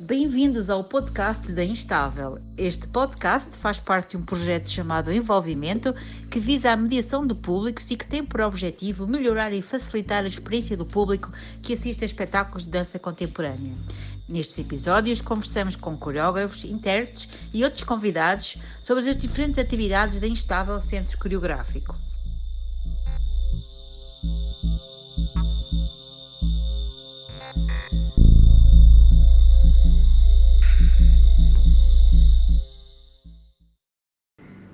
Bem-vindos ao podcast da Instável. Este podcast faz parte de um projeto chamado Envolvimento, que visa a mediação de públicos e que tem por objetivo melhorar e facilitar a experiência do público que assiste a espetáculos de dança contemporânea. Nestes episódios, conversamos com coreógrafos, intérpretes e outros convidados sobre as diferentes atividades da Instável Centro Coreográfico.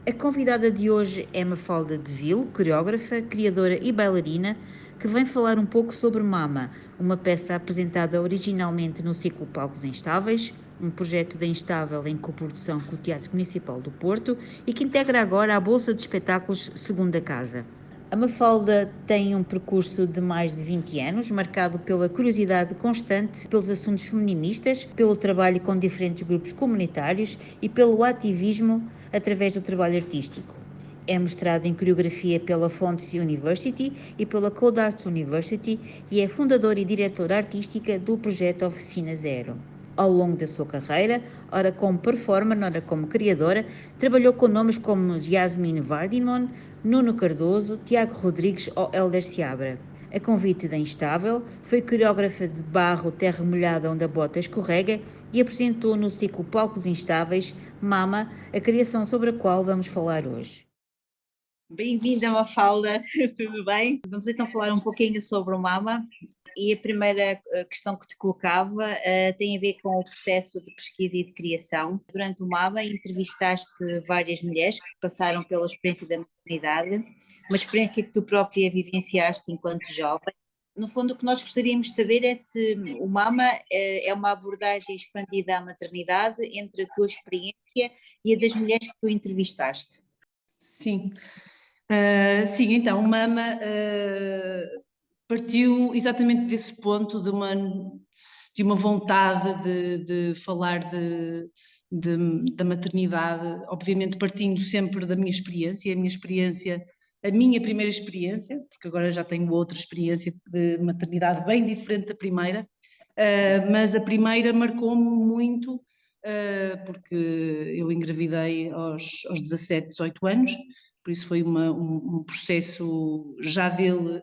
A convidada de hoje é Mafalda Deville, coreógrafa, criadora e bailarina, que vem falar um pouco sobre Mama, uma peça apresentada originalmente no ciclo Palcos Instáveis, um projeto da Instável em coprodução com o Teatro Municipal do Porto e que integra agora a Bolsa de Espetáculos Segunda Casa. A Mafalda tem um percurso de mais de 20 anos, marcado pela curiosidade constante pelos assuntos feministas, pelo trabalho com diferentes grupos comunitários e pelo ativismo através do trabalho artístico. É mestrada em coreografia pela Fontes University e pela Code Arts University e é fundadora e diretora artística do projeto Oficina Zero. Ao longo da sua carreira, ora como performer, ora como criadora, trabalhou com nomes como Yasmin Vardimon, Nuno Cardoso, Tiago Rodrigues ou Hélder Seabra. A convite da Instável, foi coreógrafa de Barro Terra Molhada onde a bota escorrega e apresentou no ciclo Palcos Instáveis, Mama, a criação sobre a qual vamos falar hoje. Bem-vinda, Mafalda, tudo bem? Vamos então falar um pouquinho sobre o Mama. E a primeira questão que te colocava tem a ver com o processo de pesquisa e de criação. Durante o MAMA entrevistaste várias mulheres que passaram pela experiência da maternidade, uma experiência que tu própria vivenciaste enquanto jovem. No fundo, o que nós gostaríamos de saber é se o MAMA é uma abordagem expandida à maternidade entre a tua experiência e a das mulheres que tu entrevistaste. Sim, sim, então o Mama partiu exatamente desse ponto de uma vontade de falar da maternidade, obviamente partindo sempre da minha experiência, a minha primeira experiência, porque agora já tenho outra experiência de maternidade bem diferente da primeira, mas a primeira marcou-me muito, porque eu engravidei aos 17, 18 anos, por isso foi um processo já dele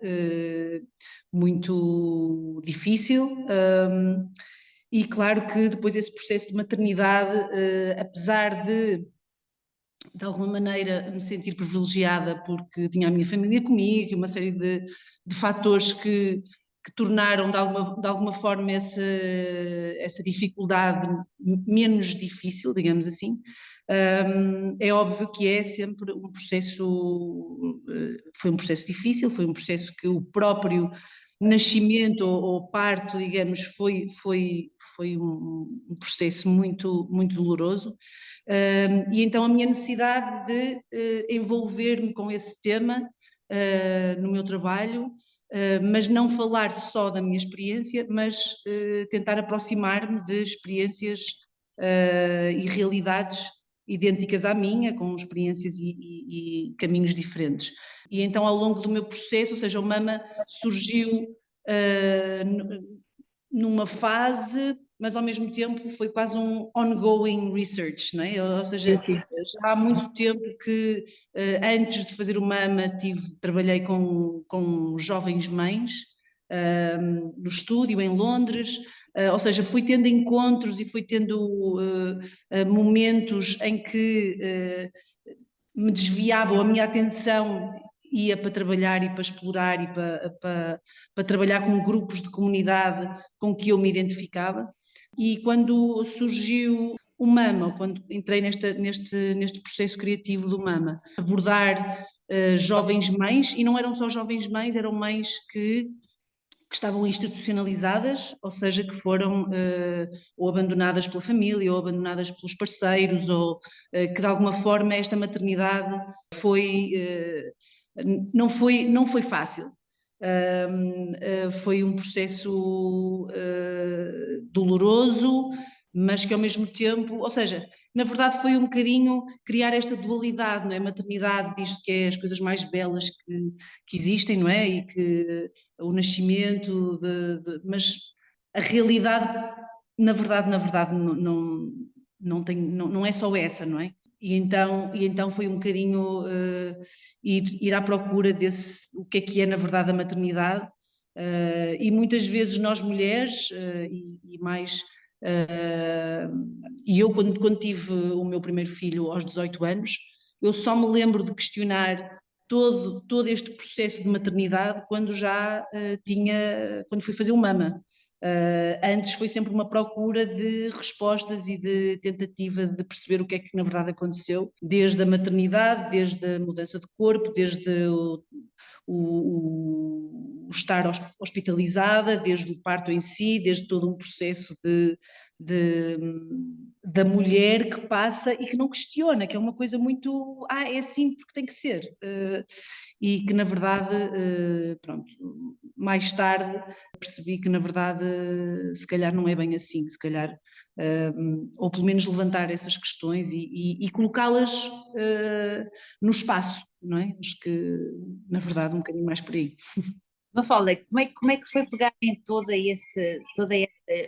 muito difícil. E claro que depois esse processo de maternidade, apesar de alguma maneira me sentir privilegiada porque tinha a minha família comigo e uma série de fatores que tornaram de alguma forma essa dificuldade menos difícil, digamos assim. É óbvio que é sempre um processo, foi um processo difícil, foi um processo que o próprio nascimento ou parto, digamos, foi um processo muito, muito doloroso. E então a minha necessidade de envolver-me com esse tema no meu trabalho, mas não falar só da minha experiência, mas tentar aproximar-me de experiências e realidades idênticas à minha, com experiências e caminhos diferentes. E então ao longo do meu processo, ou seja, o Mama surgiu numa fase, mas ao mesmo tempo foi quase um ongoing research, não é? Ou seja, Sim. já há muito tempo que antes de fazer o Mama trabalhei com jovens mães no estúdio em Londres, ou seja, fui tendo encontros e fui tendo momentos em que me desviavam a minha atenção, ia para trabalhar e para explorar e para trabalhar com grupos de comunidade com que eu me identificava. E quando surgiu o Mama, quando entrei neste processo criativo do Mama, abordar jovens mães, e não eram só jovens mães, eram mães que estavam institucionalizadas, ou seja, que foram ou abandonadas pela família, ou abandonadas pelos parceiros, ou que de alguma forma esta maternidade não foi fácil. Foi um processo doloroso, mas que ao mesmo tempo, ou seja, na verdade foi um bocadinho criar esta dualidade, não é? Maternidade diz-se que é as coisas mais belas que existem, não é? E que o nascimento, mas a realidade na verdade não é só essa, não é? E então foi um bocadinho ir à procura desse, o que é na verdade a maternidade, e muitas vezes nós mulheres, e mais, e eu quando tive o meu primeiro filho aos 18 anos, eu só me lembro de questionar todo este processo de maternidade quando quando fui fazer o mama. Antes foi sempre uma procura de respostas e de tentativa de perceber o que é que na verdade aconteceu, desde a maternidade, desde a mudança de corpo, desde o estar hospitalizada, desde o parto em si, desde todo um processo de, da mulher que passa e que não questiona, que é uma coisa muito, é assim porque tem que ser. E que na verdade, pronto, mais tarde percebi que na verdade se calhar não é bem assim, se calhar, ou pelo menos levantar essas questões e colocá-las no espaço, não é? Acho que na verdade um bocadinho mais por aí. Mafalda, como é que foi pegar em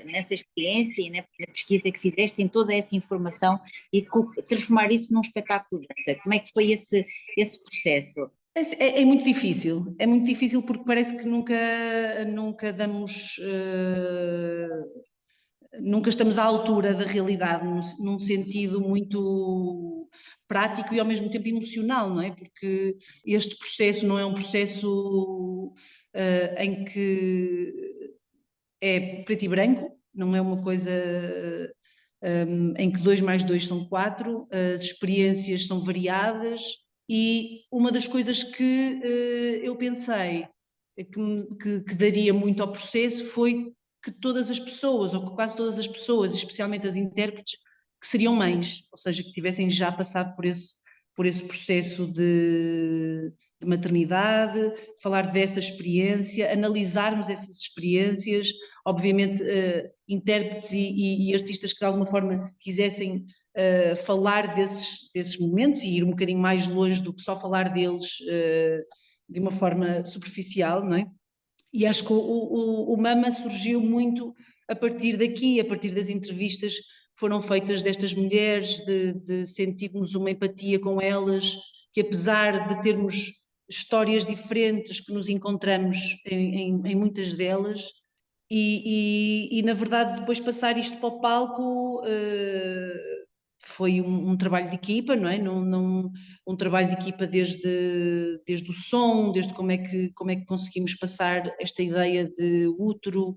nessa experiência e na pesquisa que fizeste, em toda essa informação e transformar isso num espetáculo de dança? Como é que foi esse processo? É muito difícil porque parece que nunca damos, nunca estamos à altura da realidade, num sentido muito prático e ao mesmo tempo emocional, não é? Porque este processo não é um processo em que é preto e branco, não é uma coisa em que 2 mais 2 são 4, as experiências são variadas e uma das coisas que eu pensei que daria muito ao processo foi que todas as pessoas, ou que quase todas as pessoas, especialmente as intérpretes, que seriam mães, ou seja, que tivessem já passado por esse processo de maternidade, falar dessa experiência, analisarmos essas experiências, obviamente intérpretes e artistas que de alguma forma quisessem falar desses momentos e ir um bocadinho mais longe do que só falar deles de uma forma superficial, não é? E acho que o Mama surgiu muito a partir daqui, a partir das entrevistas que foram feitas destas mulheres, de sentirmos uma empatia com elas, que apesar de termos histórias diferentes, que nos encontramos em muitas delas, e na verdade depois passar isto para o palco foi um trabalho de equipa, não é? Um trabalho de equipa desde o som, desde como é que conseguimos passar esta ideia de útero,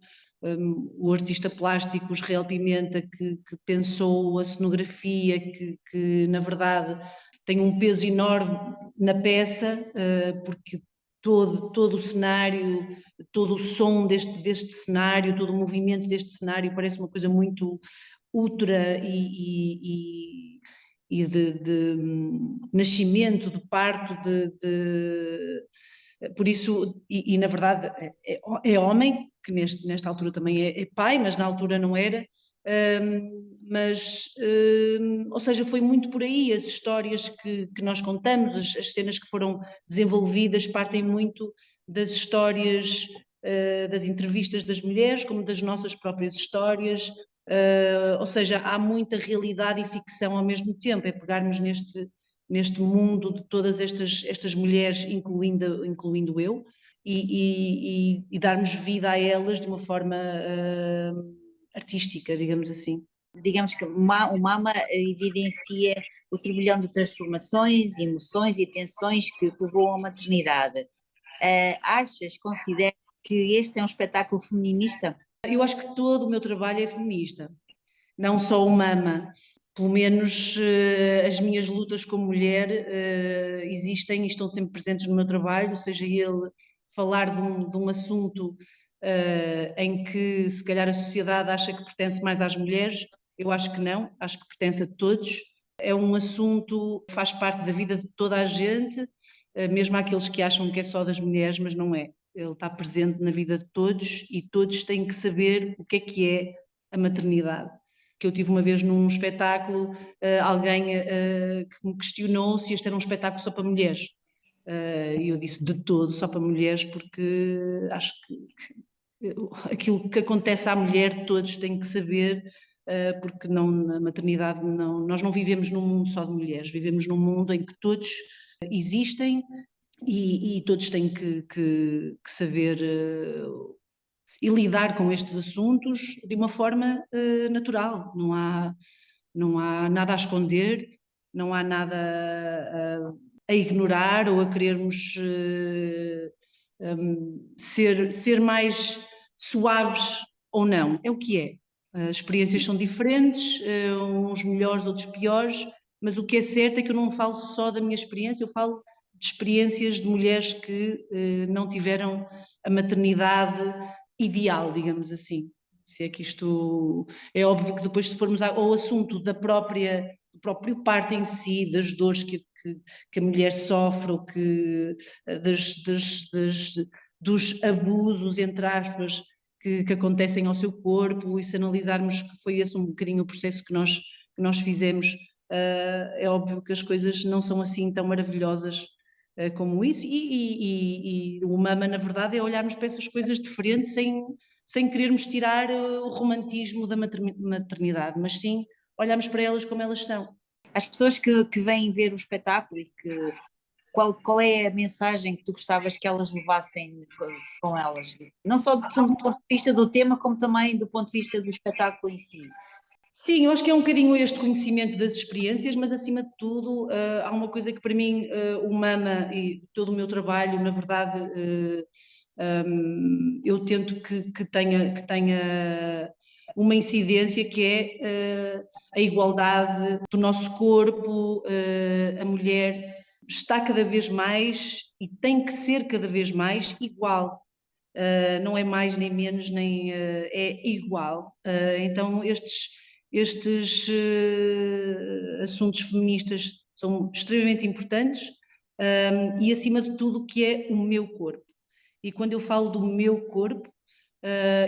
o artista plástico Israel Pimenta que pensou a cenografia, que na verdade tem um peso enorme na peça, porque todo o cenário, todo o som deste cenário, todo o movimento deste cenário parece uma coisa muito útera e de nascimento, de parto, por isso, na verdade é homem, que nesta altura também é pai, mas na altura não era, ou seja, foi muito por aí, as histórias que nós contamos, as cenas que foram desenvolvidas partem muito das histórias, das entrevistas das mulheres, como das nossas próprias histórias, ou seja, há muita realidade e ficção ao mesmo tempo, é pegarmos neste mundo de todas estas mulheres, incluindo eu, e darmos vida a elas de uma forma artística, digamos assim. Digamos que o Mama evidencia o turbilhão de transformações, emoções e tensões que levou à maternidade. Consideras que este é um espetáculo feminista? Eu acho que todo o meu trabalho é feminista, não só o Mama. Pelo menos as minhas lutas como mulher existem e estão sempre presentes no meu trabalho, seja ele falar de um assunto em que se calhar a sociedade acha que pertence mais às mulheres, eu acho que não, acho que pertence a todos. É um assunto que faz parte da vida de toda a gente, mesmo aqueles que acham que é só das mulheres, mas não é. Ele está presente na vida de todos e todos têm que saber o que é a maternidade. Que eu tive uma vez num espetáculo, alguém que me questionou se este era um espetáculo só para mulheres. E eu disse de todo só para mulheres, porque acho aquilo que acontece à mulher, todos têm que saber, porque não, na maternidade nós não vivemos num mundo só de mulheres, vivemos num mundo em que todos existem e todos têm que saber e lidar com estes assuntos de uma forma natural. Não há nada a esconder, não há nada a ignorar ou a querermos ser mais suaves ou não. É o que é. As experiências são diferentes, uns melhores, outros piores, mas o que é certo é que eu não falo só da minha experiência, eu falo de experiências de mulheres que não tiveram a maternidade ideal, digamos assim. Se é que isto... É óbvio que depois, se formos ao assunto do próprio parto em si, das dores que a mulher sofre, ou dos abusos, entre aspas, que acontecem ao seu corpo, e se analisarmos que foi esse um bocadinho o processo que nós fizemos, é óbvio que as coisas não são assim tão maravilhosas como isso, e o Mama, na verdade, é olharmos para essas coisas de frente sem querermos tirar o romantismo da maternidade, mas sim olharmos para elas como elas são. As pessoas que vêm ver o espetáculo, e qual é a mensagem que tu gostavas que elas levassem com elas? Não só do ponto de vista do tema, como também do ponto de vista do espetáculo em si. Sim, eu acho que é um bocadinho este conhecimento das experiências, mas acima de tudo há uma coisa que para mim o Mama e todo o meu trabalho, na verdade, eu tento que tenha uma incidência, que é a igualdade do nosso corpo. A mulher está cada vez mais e tem que ser cada vez mais igual. Não é mais nem menos, nem é igual. Então estes assuntos feministas são extremamente importantes, e acima de tudo, o que é o meu corpo. E quando eu falo do meu corpo,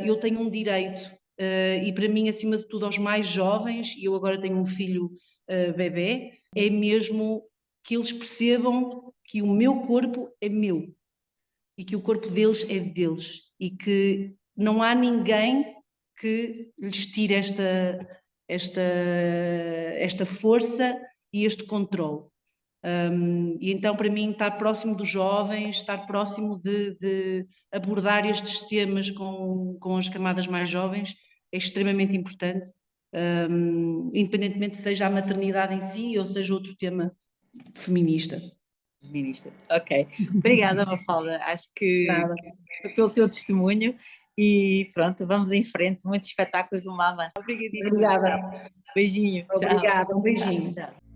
eu tenho um direito, e para mim, acima de tudo, aos mais jovens, e eu agora tenho um filho bebé, é mesmo que eles percebam que o meu corpo é meu e que o corpo deles é deles, e que não há ninguém que lhes tire esta força e este controle. E então, para mim, estar próximo dos jovens, estar próximo de abordar estes temas com as camadas mais jovens é extremamente importante, independentemente seja a maternidade em si ou seja outro tema feminista. Feminista. Ok. Obrigada, Mafalda. Acho que pelo teu testemunho, e pronto, vamos em frente. Muitos espetáculos do Mama. Obrigadíssima. Obrigada. Beijinho. Obrigada, Tchau. um beijinho. Tchau.